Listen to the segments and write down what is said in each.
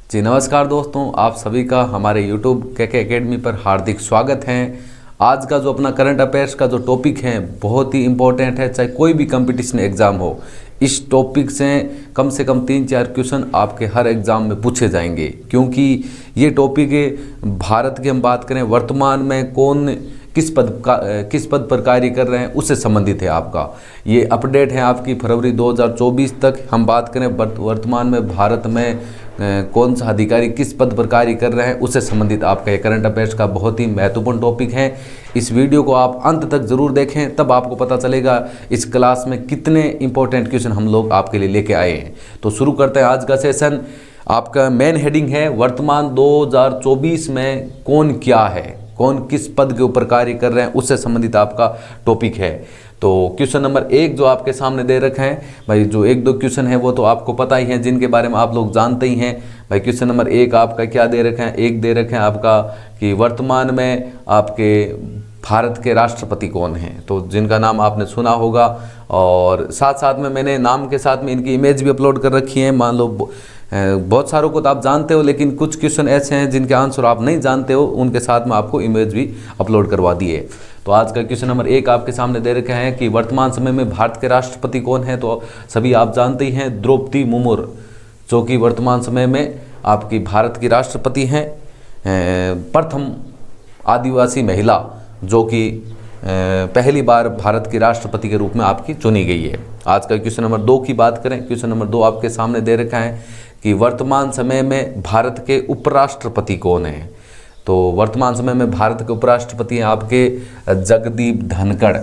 जी नमस्कार दोस्तों, आप सभी का हमारे YouTube के एकेडमी पर हार्दिक स्वागत है। आज का जो अपना करंट अफेयर्स का जो टॉपिक है बहुत ही इम्पोर्टेंट है, चाहे कोई भी कंपटीशन एग्ज़ाम हो। इस टॉपिक से कम 3-4 क्वेश्चन आपके हर एग्ज़ाम में पूछे जाएंगे, क्योंकि ये टॉपिक भारत की हम बात करें वर्तमान में कौन किस पद पर कार्य कर रहे हैं उससे संबंधित है। आपका ये अपडेट है आपकी फरवरी 2024 तक। हम बात करें वर्तमान में भारत में कौन सा अधिकारी किस पद पर कार्य कर रहे हैं उससे संबंधित आपका ये करंट अफेयर्स का बहुत ही महत्वपूर्ण टॉपिक है। इस वीडियो को आप अंत तक ज़रूर देखें, तब आपको पता चलेगा इस क्लास में कितने इंपॉर्टेंट क्वेश्चन हम लोग आपके लिए लेके आए हैं। तो शुरू करते हैं आज का सेशन। आपका मेन हेडिंग है वर्तमान 2024 में कौन क्या है, कौन किस पद के ऊपर कार्य कर रहे हैं उससे संबंधित आपका टॉपिक है। तो क्वेश्चन नंबर 1 जो आपके सामने दे रखा है भाई, जो 1-2 क्वेश्चन है वो तो आपको पता ही है, जिनके बारे में आप लोग जानते ही हैं भाई। क्वेश्चन नंबर 1 आपका क्या दे रखा है? एक दे रखे हैं आपका कि वर्तमान में आपके भारत के राष्ट्रपति कौन हैं, तो जिनका नाम आपने सुना होगा। और साथ साथ में मैंने नाम के साथ में इनकी इमेज भी अपलोड कर रखी है। मान लो बहुत सारों को तो आप जानते हो, लेकिन कुछ क्वेश्चन ऐसे हैं जिनके आंसर आप नहीं जानते हो, उनके साथ में आपको इमेज भी अपलोड करवा दी है। तो आज का क्वेश्चन नंबर 1 आपके सामने दे रखे हैं कि वर्तमान समय में भारत के राष्ट्रपति कौन है। तो सभी आप जानते ही हैं द्रौपदी मुर्मू, जो कि वर्तमान समय में आपकी भारत की राष्ट्रपति हैं, प्रथम आदिवासी महिला जो कि पहली बार भारत की राष्ट्रपति के रूप में आपकी चुनी गई है। आज का क्वेश्चन नंबर 2 की बात करें, क्वेश्चन नंबर 2 आपके सामने दे रखा है कि वर्तमान समय में भारत के उपराष्ट्रपति कौन हैं। तो वर्तमान समय में भारत के उपराष्ट्रपति हैं आपके जगदीप धनखड़,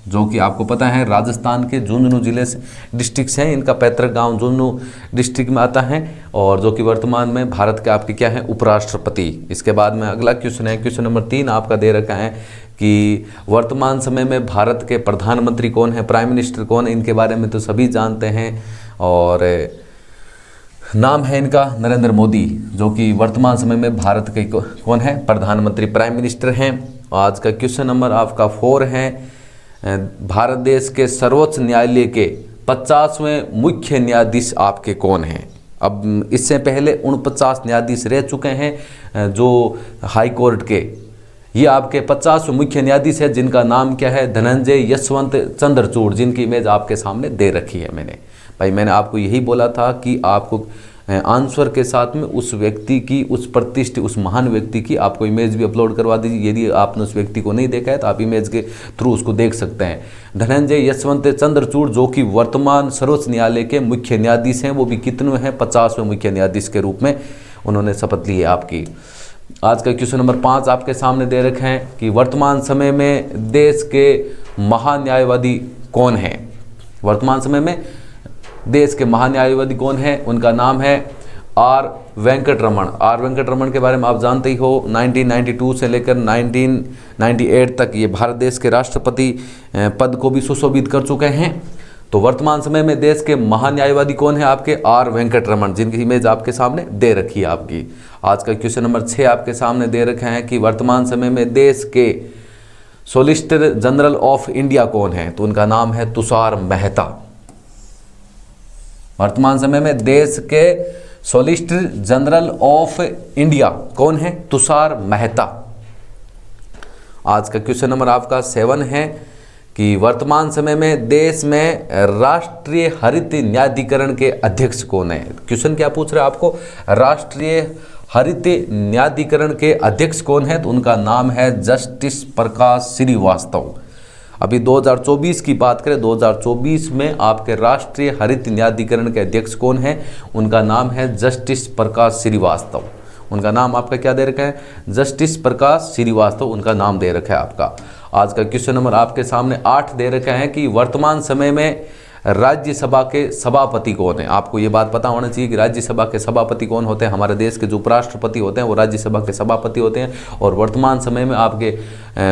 जो कि आपको पता है राजस्थान के झुंझुनू जिले से डिस्ट्रिक्ट से हैं। इनका पैतृक गांव झुंझुनू डिस्ट्रिक्ट में आता है, और जो कि वर्तमान में भारत के आपके क्या है उपराष्ट्रपति। इसके बाद में अगला क्वेश्चन है, क्वेश्चन नंबर 3 आपका दे रखा है कि वर्तमान समय में भारत के प्रधानमंत्री कौन है, प्राइम मिनिस्टर कौन है। इनके बारे में तो सभी जानते हैं, और नाम है इनका नरेंद्र मोदी, जो कि वर्तमान समय में भारत के कौन है प्रधानमंत्री, प्राइम मिनिस्टर हैं। आज का क्वेश्चन नंबर आपका 4 है, भारत देश के सर्वोच्च न्यायालय के 50वें मुख्य न्यायाधीश आपके कौन हैं। अब इससे पहले 49 न्यायाधीश रह चुके हैं जो हाई कोर्ट के, ये आपके 50वें मुख्य न्यायाधीश है, जिनका नाम क्या है धनंजय यशवंत चंद्रचूड़, जिनकी इमेज आपके सामने दे रखी है। मैंने आपको यही बोला था कि आपको आंसर के साथ में उस व्यक्ति की, उस प्रतिष्ठित, उस महान व्यक्ति की आपको इमेज भी अपलोड करवा दीजिए। यदि आपने उस व्यक्ति को नहीं देखा है तो आप इमेज के थ्रू उसको देख सकते हैं। धनंजय यशवंत चंद्रचूड़, जो कि वर्तमान सर्वोच्च न्यायालय के मुख्य न्यायाधीश हैं, वो भी कितने हैं 50वें मुख्य न्यायाधीश के रूप में उन्होंने शपथ ली है आपकी। आज का क्वेश्चन नंबर 5 आपके सामने दे रखे हैं कि वर्तमान समय में देश के महान्यायवादी कौन हैं। वर्तमान समय में देश के महान्यायवादी कौन है, उनका नाम है आर वेंकटरमण। आर वेंकटरमण के बारे में आप जानते ही हो, 1992 से लेकर 1998 तक ये भारत देश के राष्ट्रपति पद को भी सुशोभित कर चुके हैं। तो वर्तमान समय में देश के महान्यायवादी कौन है आपके आर वेंकटरमण, जिनकी इमेज आपके सामने दे रखी है आपकी। आज का क्वेश्चन नंबर 6 आपके सामने दे रखे हैं कि वर्तमान समय में देश के सॉलिसिटर जनरल ऑफ इंडिया कौन है। तो उनका नाम है तुषार मेहता। वर्तमान समय में देश के सॉलिसिटर जनरल ऑफ इंडिया कौन है? तुषार मेहता। आज का क्वेश्चन नंबर आपका 7 है कि वर्तमान समय में देश में राष्ट्रीय हरित न्यायाधिकरण के अध्यक्ष कौन है। क्वेश्चन क्या पूछ रहे हैं आपको, राष्ट्रीय हरित न्यायाधिकरण के अध्यक्ष कौन है। तो उनका नाम है जस्टिस प्रकाश श्रीवास्तव। अभी 2024 की बात करें, 2024 में आपके राष्ट्रीय हरित न्यायाधिकरण के अध्यक्ष कौन है, उनका नाम है जस्टिस प्रकाश श्रीवास्तव। उनका नाम आपका क्या दे रखा है, जस्टिस प्रकाश श्रीवास्तव उनका नाम दे रखा है आपका। आज का क्वेश्चन नंबर आपके सामने 8 दे रखा है कि वर्तमान समय में राज्यसभा के सभापति कौन है। आपको ये बात पता होना चाहिए कि राज्यसभा के सभापति कौन होते हैं। हमारे देश के जो उपराष्ट्रपति होते हैं वो राज्यसभा के सभापति होते हैं, और वर्तमान समय में आपके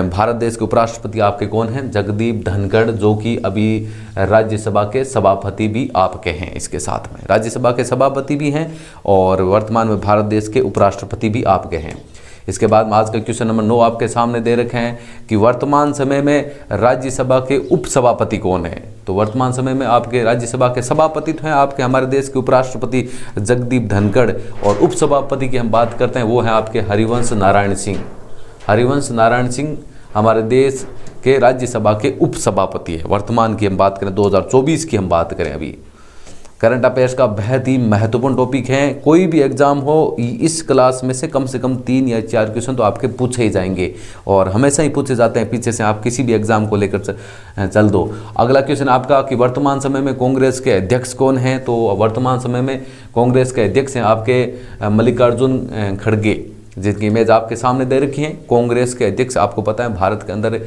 भारत देश के उपराष्ट्रपति आपके कौन हैं, जगदीप धनखड़, जो कि अभी राज्यसभा के सभापति भी आपके हैं। इसके साथ में राज्यसभा के सभापति भी हैं और वर्तमान में भारत देश के उपराष्ट्रपति भी आपके हैं। इसके बाद में आज का क्वेश्चन नंबर 9 आपके सामने दे रखे हैं कि वर्तमान समय में राज्यसभा के उपसभापति कौन है। तो वर्तमान समय में आपके राज्यसभा के सभापति तो हैं आपके हमारे देश के उपराष्ट्रपति जगदीप धनखड़, और उपसभापति की हम बात करते हैं वो है आपके हरिवंश नारायण सिंह। हरिवंश नारायण सिंह हमारे देश के राज्यसभा के उपसभापति है। वर्तमान की हम बात करें, 2024 की हम बात करें, अभी करंट अफेयर्स का बहुत ही महत्वपूर्ण टॉपिक है। कोई भी एग्जाम हो इस क्लास में से कम 3 या 4 क्वेश्चन तो आपके पूछे ही जाएंगे, और हमेशा ही पूछे जाते हैं पीछे से, आप किसी भी एग्जाम को लेकर चल दो। अगला क्वेश्चन आपका कि वर्तमान समय में कांग्रेस के अध्यक्ष कौन हैं। तो वर्तमान समय में कांग्रेस के अध्यक्ष हैं आपके मल्लिकार्जुन खड़गे, जिनकी इमेज आपके सामने दे रखी है। कांग्रेस के अध्यक्ष आपको पता है भारत के अंदर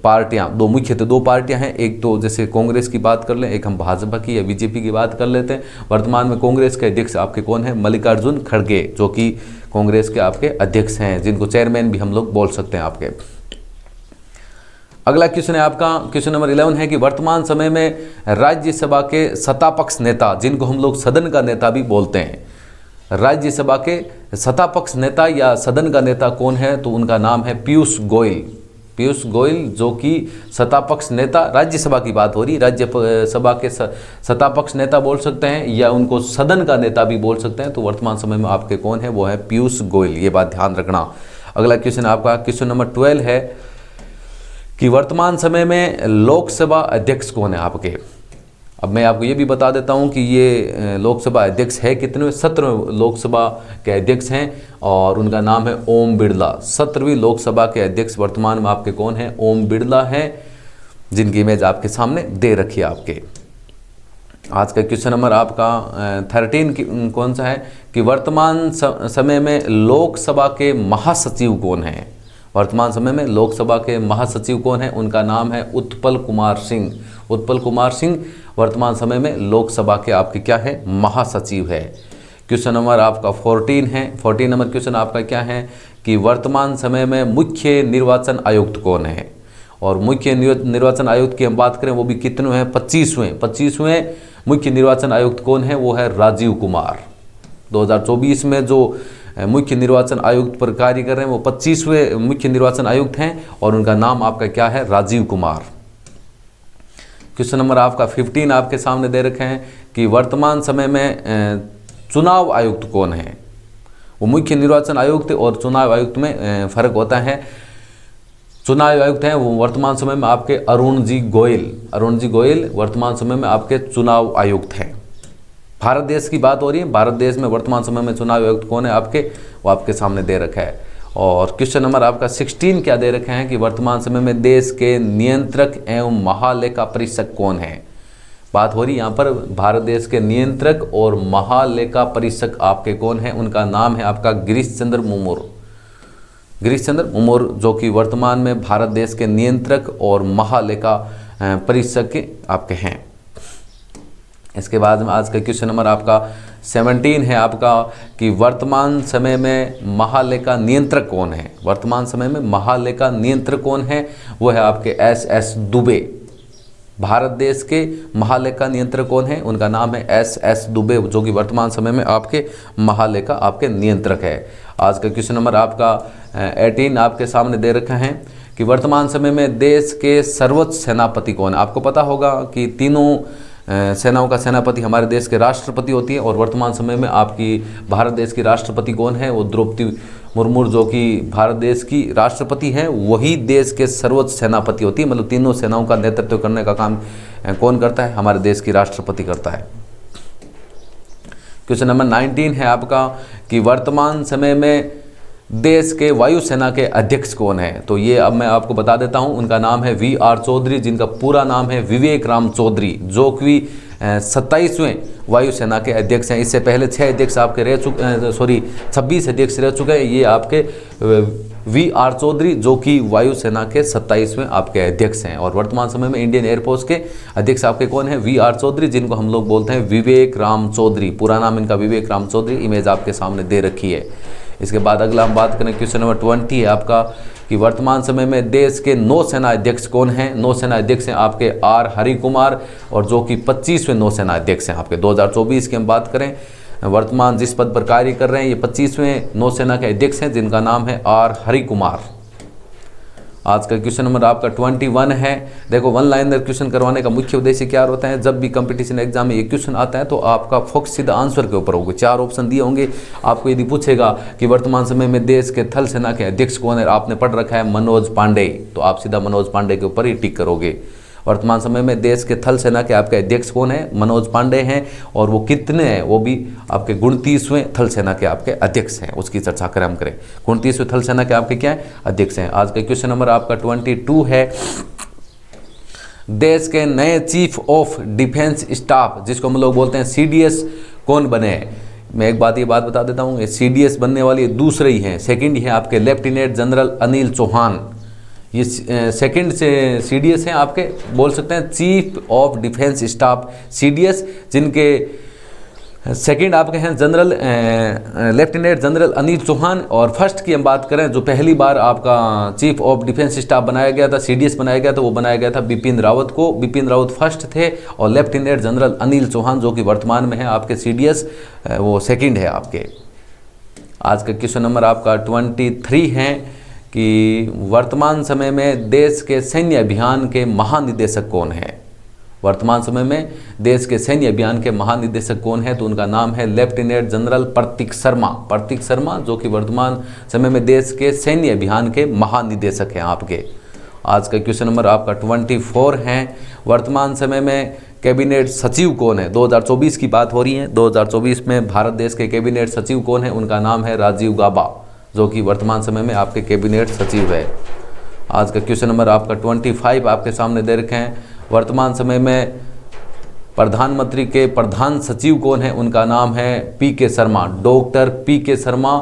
पार्टियां मुख्यतः 2 पार्टियां हैं, एक तो जैसे कांग्रेस की बात कर लें, एक हम भाजपा की या बीजेपी की बात कर लेते हैं। वर्तमान में कांग्रेस के अध्यक्ष आपके कौन है, मल्लिकार्जुन खड़गे, जो कि कांग्रेस के आपके अध्यक्ष हैं, जिनको चेयरमैन भी हम लोग बोल सकते हैं आपके। अगला क्वेश्चन है आपका क्वेश्चन नंबर 11 है कि वर्तमान समय में राज्यसभा के सत्तापक्ष नेता, जिनको हम लोग सदन का नेता भी बोलते हैं, राज्यसभा के सत्तापक्ष नेता या सदन का नेता कौन है। तो उनका नाम है पीयूष गोयल। पीयूष गोयल जो कि सत्तापक्ष नेता, राज्यसभा की बात हो रही, राज्यसभा के सत्तापक्ष नेता बोल सकते हैं या उनको सदन का नेता भी बोल सकते हैं। तो वर्तमान समय में आपके कौन है, वो है पीयूष गोयल, ये बात ध्यान रखना। अगला क्वेश्चन आपका क्वेश्चन नंबर 12 है कि वर्तमान समय में लोकसभा अध्यक्ष कौन है आपके। अब मैं आपको ये भी बता देता हूँ कि ये लोकसभा अध्यक्ष है कितने, 17वें लोकसभा के अध्यक्ष हैं, और उनका नाम है ओम बिरला। 17वीं लोकसभा के अध्यक्ष वर्तमान में आपके कौन हैं, ओम बिरला हैं, जिनकी इमेज आपके सामने दे रखी है आपके। आज का क्वेश्चन नंबर आपका 13 कौन सा है कि वर्तमान समय में लोकसभा के महासचिव कौन हैं। वर्तमान समय में लोकसभा के महासचिव कौन है, उनका नाम है उत्पल कुमार सिंह। उत्पल कुमार सिंह वर्तमान समय में लोकसभा के आपके क्या है, महासचिव है। क्वेश्चन नंबर आपका 14 है। 14 नंबर क्वेश्चन आपका क्या है कि वर्तमान समय में मुख्य निर्वाचन आयुक्त कौन है। और मुख्य निर्वाचन आयुक्त की हम बात करें, वो भी कितने हैं, 25वें मुख्य निर्वाचन आयुक्त कौन है, वो है राजीव कुमार। 2024 में जो मुख्य निर्वाचन आयुक्त पर कार्य कर रहे हैं वो 25वें मुख्य निर्वाचन आयुक्त हैं, और उनका नाम आपका क्या है, राजीव कुमार। क्वेश्चन नंबर आपका 15 आपके सामने दे रखे हैं कि वर्तमान समय में चुनाव आयुक्त कौन है। वो मुख्य निर्वाचन आयुक्त और चुनाव आयुक्त में फर्क होता है। चुनाव आयुक्त हैं वो वर्तमान समय में आपके अरुण जी गोयल वर्तमान समय में आपके चुनाव आयुक्त हैं। भारत देश की बात हो रही है, भारत देश में वर्तमान समय में चुनाव आयुक्त कौन है आपके, वो आपके सामने दे रखा है। और क्वेश्चन नंबर आपका 16 क्या दे रखे हैं कि वर्तमान समय में देश के नियंत्रक एवं महालेखा परीक्षक कौन है। बात हो रही यहाँ पर भारत देश के नियंत्रक और महालेखा परीक्षक आपके कौन है, उनका नाम है आपका गिरीश चंद्र मुर्मू, जो कि वर्तमान में भारत देश के नियंत्रक और महालेखा परीक्षक आपके हैं। इसके बाद में आज का क्वेश्चन नंबर आपका 17 है आपका कि वर्तमान समय में महालेखा नियंत्रक कौन है। वर्तमान समय में महालेखा नियंत्रक कौन है, वो है आपके एस दुबे। भारत देश के महालेखा नियंत्रक कौन है, उनका नाम है एस दुबे, जो कि वर्तमान समय में आपके महालेखा आपके नियंत्रक है। आज का क्वेश्चन नंबर आपका 18 आपके सामने दे रखा है कि वर्तमान समय में देश के सर्वोच्च सेनापति कौन है। आपको पता होगा कि तीनों सेनाओं का सेनापति हमारे देश के राष्ट्रपति होती है, और वर्तमान समय में आपकी भारत देश की राष्ट्रपति कौन है, वो द्रौपदी मुर्मू, जो कि भारत देश की राष्ट्रपति हैं, वही देश के सर्वोच्च सेनापति होती है। मतलब तीनों सेनाओं का नेतृत्व करने का काम कौन करता है, हमारे देश की राष्ट्रपति करता है। क्वेश्चन नंबर 19 है आपका कि वर्तमान समय में देश के वायुसेना के अध्यक्ष कौन है। तो ये अब मैं आपको बता देता हूं, उनका नाम है वी.आर. चौधरी, जिनका पूरा नाम है विवेक राम चौधरी, जो कि 27वें वायुसेना के अध्यक्ष हैं। इससे पहले 6 अध्यक्ष आपके 26 अध्यक्ष रह चुके हैं। ये आपके वी.आर. चौधरी, जो कि वायुसेना के 27वें आपके अध्यक्ष हैं। और वर्तमान समय में इंडियन एयरफोर्स के अध्यक्ष आपके कौन है, वी.आर. चौधरी, जिनको हम लोग बोलते हैं विवेक राम चौधरी। पूरा नाम इनका विवेक राम चौधरी, इमेज आपके सामने दे रखी है। इसके बाद अगला हम बात करें, क्वेश्चन नंबर 20 है आपका कि वर्तमान समय में देश के नौसेना अध्यक्ष कौन हैं। नौसेना अध्यक्ष हैं आपके आर हरि कुमार, और जो कि 25वें नौसेना अध्यक्ष हैं आपके। 2024 की हम बात करें वर्तमान जिस पद पर कार्य कर रहे हैं, ये 25वें नौसेना के अध्यक्ष हैं, जिनका नाम है आर हरिकुमार। आज का क्वेश्चन नंबर आपका 21 है। देखो, वन लाइनर क्वेश्चन करवाने का मुख्य उद्देश्य क्या होता है, जब भी कंपटीशन एग्जाम में ये क्वेश्चन आता है तो आपका फोकस सीधा आंसर के ऊपर होगा। 4 ऑप्शन दिए होंगे, आपको यदि पूछेगा कि वर्तमान समय में देश के थल सेना के अध्यक्ष कौन है, आपने पढ़ रखा है मनोज पांडे, तो आप सीधा मनोज पांडे के ऊपर ही टिक करोगे। वर्तमान समय में देश के थल सेना के आपके अध्यक्ष कौन है, मनोज पांडे हैं, और वो कितने हैं, वो भी आपके 29वें थल सेना के आपके अध्यक्ष हैं, उसकी चर्चा करें हम करें। 29वें थल सेना के आपके क्या है, अध्यक्ष हैं। आज का क्वेश्चन नंबर आपका 22 है। देश के नए चीफ ऑफ डिफेंस स्टाफ, जिसको हम लोग बोलते हैं CDS, कौन बने हैं? मैं एक बात ये बात बता देता हूँ, CDS बनने वाली दूसरे ही हैं, सेकंड है आपके लेफ्टिनेंट जनरल अनिल चौहान। ये सेकंड से CDS हैं आपके, बोल सकते हैं chief of defence staff CDS, जिनके सेकंड आपके हैं general lieutenant general Anil Chauhan. और फर्स्ट की हम बात करें, जो पहली बार आपका चीफ ऑफ डिफेंस स्टाफ बनाया गया था, CDS बनाया गया था, वो बनाया गया था बिपिन रावत को। बिपिन रावत फर्स्ट थे और लेफ्टिनेंट जनरल अनिल चौहान, जो कि वर्तमान में है आपके CDS, वो सेकंड है आपके। आज का क्वेश्चन नंबर आपका 23 है कि वर्तमान समय में देश के सैन्य अभियान के महानिदेशक कौन है? वर्तमान समय में देश के सैन्य अभियान के महानिदेशक कौन है? तो उनका नाम है लेफ्टिनेंट जनरल प्रतीक शर्मा। प्रतीक शर्मा, जो कि वर्तमान समय में देश के सैन्य अभियान के महानिदेशक हैं आपके। आज का क्वेश्चन नंबर आपका 24 है। वर्तमान समय में कैबिनेट सचिव कौन है? 2024 की बात हो रही है। 2024 में भारत देश के कैबिनेट सचिव कौन है? उनका नाम है राजीव गाबा, जो कि वर्तमान समय में आपके कैबिनेट सचिव है। आज का क्वेश्चन नंबर आपका 25 आपके सामने दे रखे हैं। वर्तमान समय में प्रधानमंत्री के प्रधान सचिव कौन है? उनका नाम है PK Sharma, doctor PK Sharma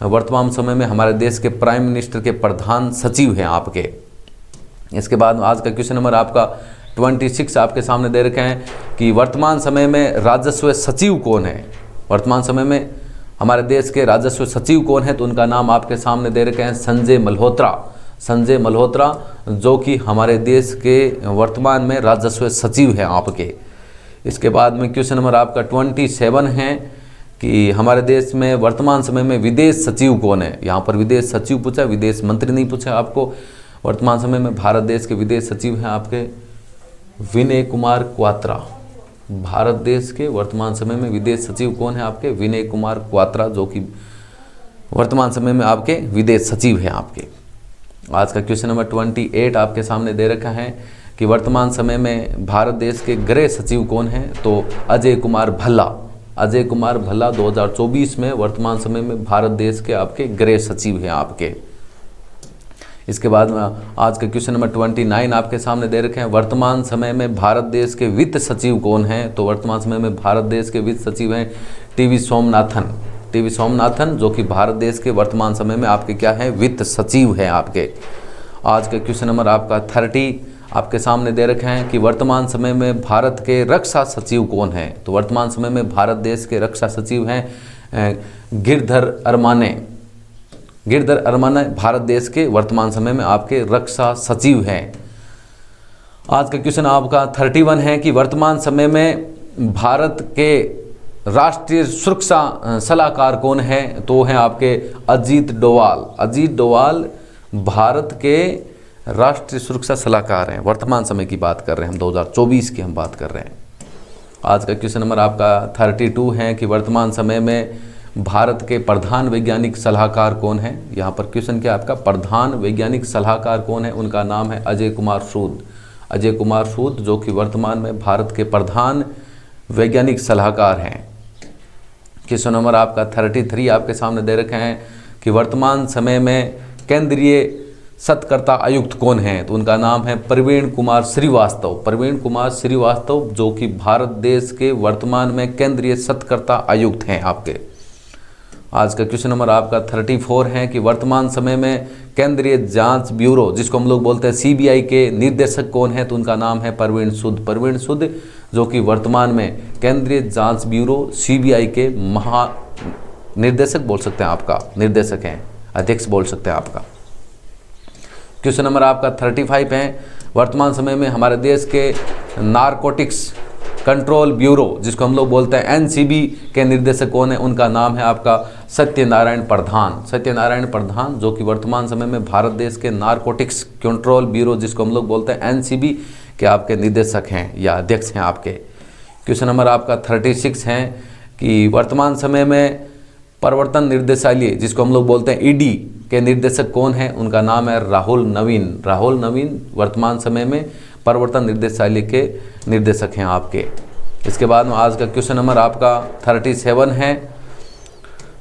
वर्तमान समय में हमारे देश के प्राइम मिनिस्टर के प्रधान सचिव हैं आपके। इसके बाद आज का क्वेश्चन नंबर आपका 26 आपके सामने दे रखे हैं कि वर्तमान समय में राजस्व सचिव कौन है? वर्तमान समय में हमारे देश के राजस्व सचिव कौन है? तो उनका नाम आपके सामने दे रखे हैं संजय मल्होत्रा। संजय मल्होत्रा, जो कि हमारे देश के वर्तमान में राजस्व सचिव हैं आपके। इसके बाद में क्वेश्चन नंबर आपका 27 है कि हमारे देश में वर्तमान समय में विदेश सचिव कौन है? यहाँ पर विदेश सचिव पूछा, विदेश मंत्री नहीं पूछा आपको। वर्तमान समय में भारत देश के विदेश सचिव हैं आपके विनय कुमार क्वात्रा। भारत देश के वर्तमान समय में विदेश सचिव कौन है आपके? विनय कुमार क्वात्रा, जो कि वर्तमान समय में आपके विदेश सचिव हैं आपके। आज का क्वेश्चन नंबर 28 आपके सामने दे रखा है कि वर्तमान समय में भारत देश के गृह सचिव कौन है? तो अजय कुमार भल्ला। अजय कुमार भल्ला 2024 में वर्तमान समय में भारत देश के आपके गृह सचिव हैं आपके। इसके बाद में आज का क्वेश्चन नंबर 29 आपके सामने दे रखे हैं। वर्तमान समय में भारत देश के वित्त सचिव कौन हैं? तो वर्तमान समय में भारत देश के वित्त सचिव हैं टीवी सोमनाथन। टीवी सोमनाथन, जो कि भारत देश के वर्तमान समय में आपके क्या है? वित्त सचिव हैं आपके। आज का क्वेश्चन नंबर आपका 30 आपके सामने दे रखे हैं कि वर्तमान समय में भारत के रक्षा सचिव कौन हैं? तो वर्तमान समय में भारत देश के रक्षा सचिव हैं गिरधर अरमाने। गिरधर अरमाने भारत देश के वर्तमान समय में आपके रक्षा सचिव हैं। आज का क्वेश्चन आपका 31 है कि वर्तमान समय में भारत के राष्ट्रीय सुरक्षा सलाहकार कौन है? तो हैं आपके अजीत डोवाल। अजीत डोवाल भारत के राष्ट्रीय सुरक्षा सलाहकार हैं। वर्तमान समय की बात कर रहे हैं हम, 2024 की हम बात कर रहे हैं। आज का क्वेश्चन नंबर आपका 32 है कि वर्तमान समय में भारत के प्रधान वैज्ञानिक सलाहकार कौन है? यहाँ पर क्वेश्चन क्या है आपका? प्रधान वैज्ञानिक सलाहकार कौन है? उनका नाम है अजय कुमार सूद। अजय कुमार सूद, जो कि वर्तमान में भारत के प्रधान वैज्ञानिक सलाहकार हैं। क्वेश्चन नंबर आपका 33 आपके सामने दे रखे हैं कि वर्तमान समय में केंद्रीय सत्कर्ता आयुक्त कौन है? तो उनका नाम है प्रवीण कुमार श्रीवास्तव। प्रवीण कुमार श्रीवास्तव, जो कि भारत देश के वर्तमान में केंद्रीय सत्कर्ता आयुक्त हैं आपके। आज का क्वेश्चन नंबर आपका 34 है कि वर्तमान समय में केंद्रीय जांच ब्यूरो, जिसको हम लोग बोलते हैं CBI के निर्देशक कौन है? तो उनका नाम है प्रवीण सूद। प्रवीण सूद, जो कि वर्तमान में केंद्रीय जांच ब्यूरो CBI के निर्देशक बोल सकते हैं आपका, निर्देशक हैं, अध्यक्ष बोल सकते हैं आपका। क्वेश्चन नंबर आपका 35 है। वर्तमान समय में हमारे देश के नारकोटिक्स कंट्रोल ब्यूरो जिसको हम लोग बोलते हैं एनसीबी के निर्देशक कौन है, उनका नाम है आपका सत्यनारायण प्रधान। सत्यनारायण प्रधान जो कि वर्तमान समय में भारत देश के नारकोटिक्स कंट्रोल ब्यूरो जिसको हम लोग बोलते हैं एनसीबी के आपके निदेशक हैं या अध्यक्ष हैं आपके। क्वेश्चन नंबर आपका 36 है कि वर्तमान समय में प्रवर्तन निर्देशालय जिसको हम लोग बोलते हैं ईडी के निर्देशक कौन है, उनका नाम है राहुल नवीन। राहुल नवीन वर्तमान समय में प्रवर्तन निर्देशालय के निर्देशक हैं आपके। इसके बाद में आज का क्वेश्चन नंबर आपका 37 है।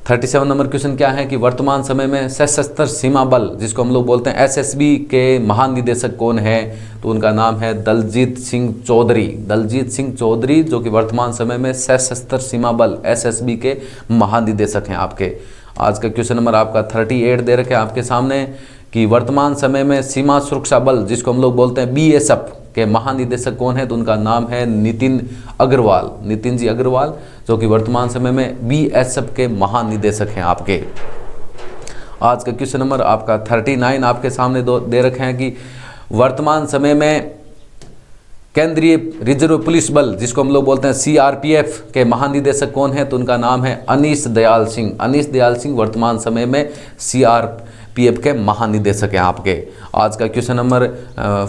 37 नंबर क्वेश्चन क्या है कि वर्तमान समय में सशस्त्र सीमा बल जिसको हम लोग बोलते हैं एसएसबी के महानिदेशक कौन है, तो उनका नाम है दलजीत सिंह चौधरी। दलजीत सिंह चौधरी जो कि वर्तमान समय में सशस्त्र सीमा बल एसएसबी के महानिदेशक हैं आपके। आज का क्वेश्चन नंबर आपका 38 दे रखे आपके सामने कि वर्तमान समय में सीमा सुरक्षा बल जिसको हम लोग बोलते हैं बीएसएफ के महानिदेशक कौन है, तो उनका नाम है नितिन अग्रवाल। नितिन जी अग्रवाल जो कि वर्तमान समय में बीएसएफ के महानिदेशक हैं आपके। आज का क्वेश्चन नंबर आपका 39 आपके सामने दे रखे हैं कि वर्तमान समय में केंद्रीय रिजर्व पुलिस बल जिसको हम लोग बोलते हैं सीआरपीएफ के महानिदेशक कौन है, तो उनका नाम है अनीश दयाल सिंह। अनीश दयाल सिंह वर्तमान समय में सीआरपीएफ के महानिदेशक हैं आपके। आज का क्वेश्चन नंबर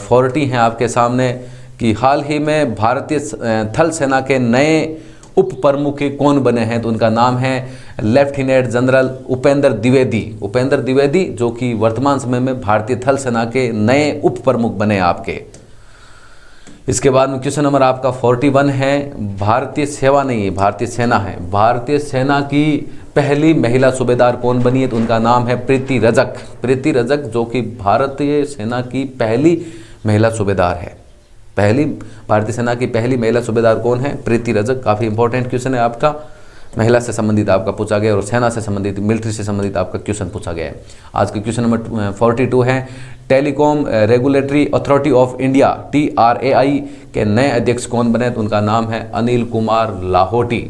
40 है आपके सामने कि हाल ही में भारतीय थल सेना के नए उप प्रमुख कौन बने हैं, तो उनका नाम है लेफ्टिनेंट जनरल उपेंद्र द्विवेदी। उपेंद्र द्विवेदी जो कि वर्तमान समय में भारतीय थल सेना के नए उप प्रमुख बने आपके। इसके बाद में क्वेश्चन नंबर आपका 41 है, भारतीय सेवा नहीं है भारतीय सेना है। भारतीय सेना की पहली महिला सूबेदार कौन बनी है, तो उनका नाम है प्रीति रजक। प्रीति रजक जो कि भारतीय सेना की पहली महिला सूबेदार है। पहली भारतीय सेना की पहली महिला सूबेदार कौन है, प्रीति रजक। काफ़ी इंपॉर्टेंट क्वेश्चन है आपका, महिला से संबंधित आपका पूछा गया और सेना से संबंधित मिलिट्री से संबंधित आपका क्वेश्चन पूछा गया है। आज का क्वेश्चन नंबर 42 है, telecom regulatory authority of India TRAI के नए अध्यक्ष कौन बने, तो उनका नाम है अनिल कुमार लाहोटी।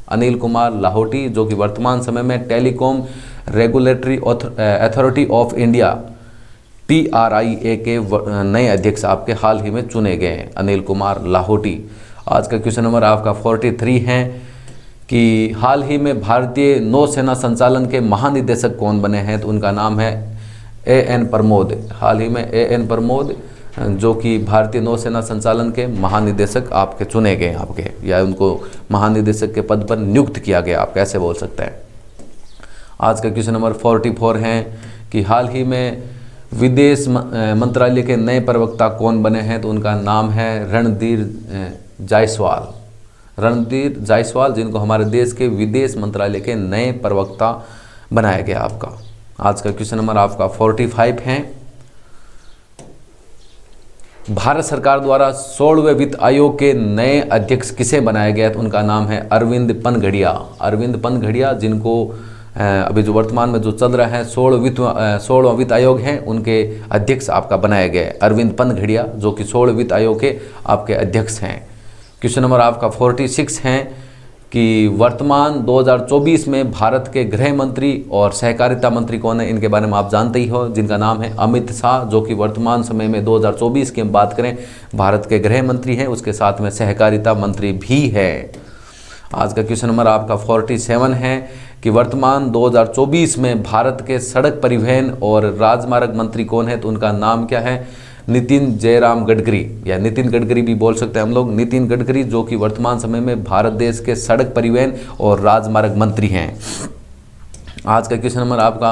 अनिल कुमार लाहोटी जो कि वर्तमान समय में telecom regulatory authority of India TRAI के नए अध्यक्ष आपके हाल ही में चुने गए हैं, अनिल कुमार लाहोटी। आज का क्वेश्चन नंबर आपका 43 है कि हाल ही में भारतीय नौसेना संचालन के महानिदेशक कौन बने हैं, तो उनका नाम है AN प्रमोद। हाल ही में AN प्रमोद जो कि भारतीय नौसेना संचालन के महानिदेशक आपके चुने गए आपके, या उनको महानिदेशक के पद पर नियुक्त किया गया, आप कैसे बोल सकते हैं। आज का क्वेश्चन नंबर 44 है कि हाल ही में विदेश मंत्रालय के नए प्रवक्ता कौन बने हैं, तो उनका नाम है रणधीर जायसवाल। रणधीर जायसवाल जिनको हमारे देश के विदेश मंत्रालय के नए प्रवक्ता बनाया गया आपका। आज का क्वेश्चन नंबर आपका 45 है, भारत सरकार द्वारा 16वें वित्त आयोग के नए अध्यक्ष किसे बनाया गया, तो उनका नाम है अरविंद पनघड़िया। अरविंद पनघड़िया जिनको अभी जो वर्तमान में जो चल रहा है 16वां वित्त आयोग है, उनके अध्यक्ष आपका बनाया गया है अरविंद पनघड़िया जो कि 16वें वित्त आयोग के आपके अध्यक्ष हैं। क्वेश्चन नंबर आपका 46 है कि वर्तमान 2024 में भारत के गृह मंत्री और सहकारिता मंत्री कौन है, इनके बारे में आप जानते ही हो, जिनका नाम है अमित शाह जो कि वर्तमान समय में 2024 की हम बात करें भारत के गृह मंत्री हैं, उसके साथ में सहकारिता मंत्री भी है। आज का क्वेश्चन नंबर आपका 47 है कि वर्तमान 2024 में भारत के सड़क परिवहन और राजमार्ग मंत्री कौन है, तो उनका नाम क्या है, नितिन जयराम गडकरी, या नितिन गडकरी भी बोल सकते हैं हम लोग, नितिन गडकरी जो कि वर्तमान समय में भारत देश के सड़क परिवहन और राजमार्ग मंत्री हैं। आज का क्वेश्चन नंबर आपका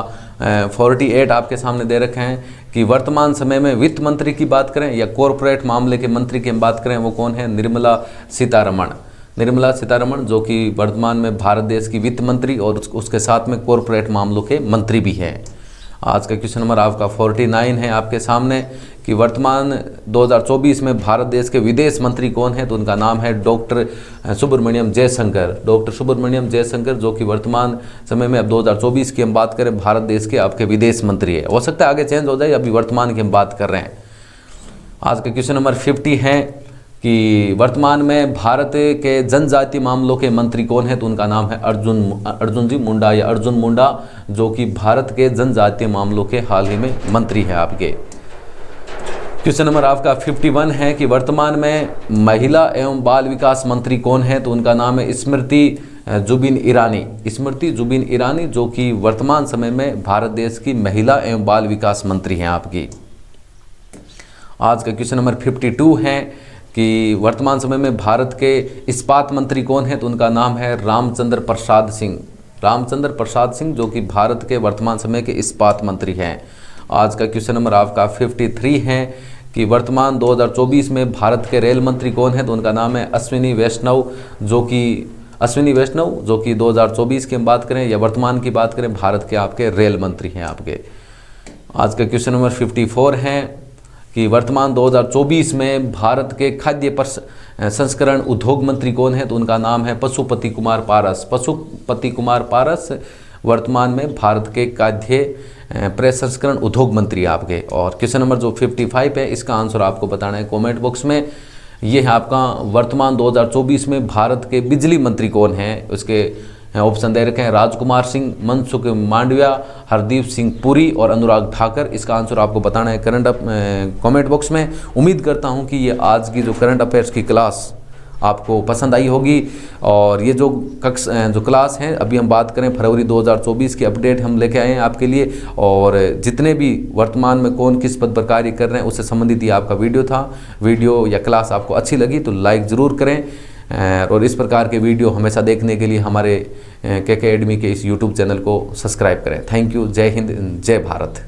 48 आपके सामने दे रखे हैं कि वर्तमान समय में वित्त मंत्री की बात करें या कॉरपोरेट मामले के मंत्री की बात करें, वो कौन है, निर्मला सीतारमण। निर्मला सीतारमण जो कि वर्तमान में भारत देश की वित्त मंत्री और उसके साथ में कॉरपोरेट मामलों के मंत्री भी हैं। आज का क्वेश्चन नंबर आपका 49 है आपके सामने कि वर्तमान 2024 में भारत देश के विदेश मंत्री कौन है, तो उनका नाम है डॉक्टर सुब्रमण्यम जयशंकर। डॉक्टर सुब्रमण्यम जयशंकर जो कि वर्तमान समय में अब 2024 की हम बात करें भारत देश के आपके विदेश मंत्री है, हो सकता है आगे चेंज हो जाए, अभी वर्तमान की हम बात कर रहे हैं। आज का क्वेश्चन नंबर 50 है कि वर्तमान में भारत के जनजातीय मामलों के मंत्री कौन है, तो उनका नाम है अर्जुन जी मुंडा, या अर्जुन मुंडा जो कि भारत के जनजातीय मामलों के हाल ही में मंत्री हैं आपके। क्वेश्चन नंबर आपका 51 है कि वर्तमान में महिला एवं बाल विकास मंत्री कौन है? तो उनका नाम है स्मृति जुबिन ईरानी। स्मृति जुबिन ईरानी जो कि वर्तमान समय में भारत देश की महिला एवं बाल विकास मंत्री हैं आपकी। आज का क्वेश्चन नंबर 52 है कि वर्तमान समय में भारत के इस्पात मंत्री कौन है? तो उनका नाम है रामचंद्र प्रसाद सिंह। रामचंद्र प्रसाद सिंह जो कि भारत के वर्तमान समय के इस्पात मंत्री हैं। आज का क्वेश्चन नंबर आपका 53 है कि वर्तमान 2024 में भारत के रेल मंत्री कौन है? तो उनका नाम है अश्विनी वैष्णव जो कि 2024 की हम बात करें या वर्तमान की बात करें, भारत के आपके रेल मंत्री हैं आपके। आज का क्वेश्चन नंबर 54 है कि वर्तमान 2024 में भारत के खाद्य संस्करण उद्योग मंत्री कौन है? तो उनका नाम है पशुपति कुमार पारस। पशुपति कुमार पारस वर्तमान में भारत के खाद्य प्रसंस्करण उद्योग मंत्री आपके। और क्वेश्चन नंबर जो 55 है इसका आंसर आपको बताना है कमेंट बॉक्स में। ये है आपका वर्तमान 2024 में भारत के बिजली मंत्री कौन है? उसके ऑप्शन दे रखे हैं राजकुमार सिंह, मनसुख मांडविया, हरदीप सिंह पुरी और अनुराग ठाकर। इसका आंसर आपको बताना है कमेंट बॉक्स में। उम्मीद करता हूं कि ये आज की जो करंट अफेयर्स की क्लास आपको पसंद आई होगी। और ये जो क्लास हैं अभी हम बात करें फरवरी 2024 की अपडेट हम लेके आए हैं आपके लिए। और जितने भी वर्तमान में कौन किस पद पर कार्य कर रहे हैं उससे संबंधित ये आपका वीडियो था। वीडियो या क्लास आपको अच्छी लगी तो लाइक ज़रूर करें और इस प्रकार के वीडियो हमेशा देखने के लिए हमारे KK एकेडमी के इस YouTube चैनल को सब्सक्राइब करें। Thank you. जय हिंद, जय भारत।